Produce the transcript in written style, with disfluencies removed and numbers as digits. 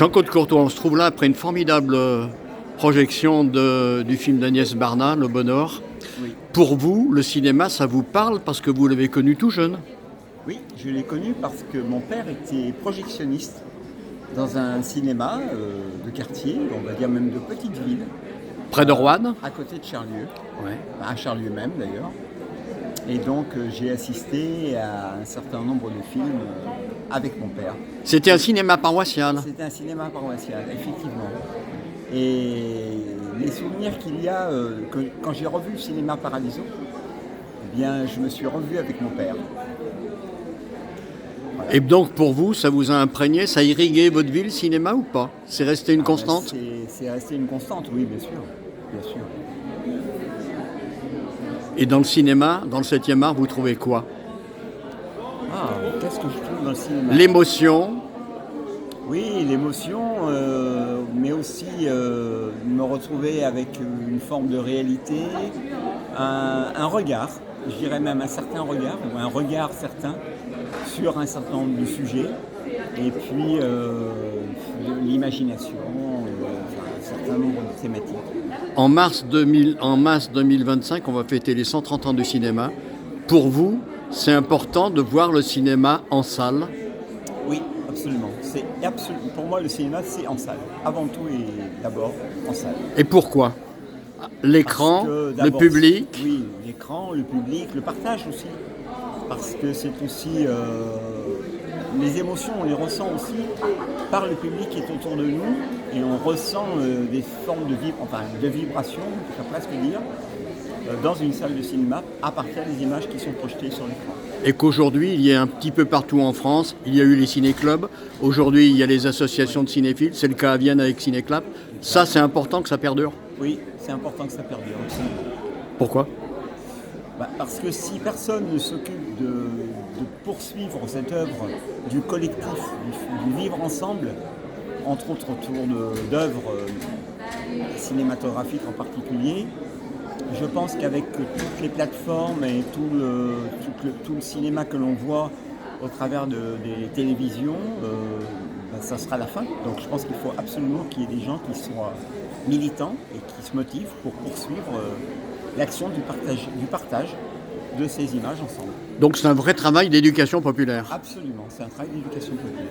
Jean-Claude Courtois, on se trouve là après une formidable projection du film d'Agnès Barda, Le Bonheur. Oui. Pour vous, le cinéma, ça vous parle parce que vous l'avez connu tout jeune? Oui, je l'ai connu parce que mon père était projectionniste dans un cinéma de quartier, on va dire même de petite ville. Près de Roanne? À côté de Charlieu, Ouais. à Charlieu même d'ailleurs. Et donc j'ai assisté à un certain nombre de films avec mon père. C'était un cinéma paroissial. C'était un cinéma paroissial, effectivement. Et les souvenirs qu'il y a, quand j'ai revu le cinéma Paradiso, eh bien, je me suis revu avec mon père. Voilà. Et donc pour vous, ça vous a imprégné, ça a irrigué votre vie, le cinéma ou pas? C'est resté une constante? C'est resté une constante, oui, bien sûr. Bien sûr. Et dans le cinéma, dans le 7e art, vous trouvez quoi? Ah, qu'est-ce que je trouve dans le cinéma? L'émotion, Oui, l'émotion, mais aussi me retrouver avec une forme de réalité, un regard, je dirais même un certain regard, ou un regard certain sur un certain nombre de sujets, et puis l'imagination, un certain nombre de thématiques. en mars 2025, on va fêter les 130 ans du cinéma. Pour vous, c'est important de voir le cinéma en salle? Oui, absolument. Pour moi, le cinéma, c'est en salle. Avant tout et d'abord en salle. Et pourquoi? L'écran, Parce que, le d'abord, public? Oui, l'écran, le public, le partage aussi. Parce que c'est aussi les émotions, on les ressent aussi par le public qui est autour de nous et on ressent des formes de vibrations, je peux presque dire, dans une salle de cinéma à partir des images qui sont projetées sur l'écran. Et qu'aujourd'hui, il y a un petit peu partout en France, il y a eu les ciné-clubs, aujourd'hui il y a les associations de cinéphiles, c'est le cas à Vienne avec Cinéclap. Ça, c'est important que ça perdure. Oui, c'est important que ça perdure aussi. Pourquoi? Parce que si personne ne s'occupe de poursuivre cette œuvre du collectif, du vivre ensemble, entre autres autour d'œuvres cinématographiques en particulier, je pense qu'avec toutes les plateformes et tout le cinéma que l'on voit au travers des télévisions, ça sera la fin. Donc je pense qu'il faut absolument qu'il y ait des gens qui soient militants et qui se motivent pour poursuivre l'action du partage de ces images ensemble. Donc c'est un vrai travail d'éducation populaire. Absolument, c'est un travail d'éducation populaire.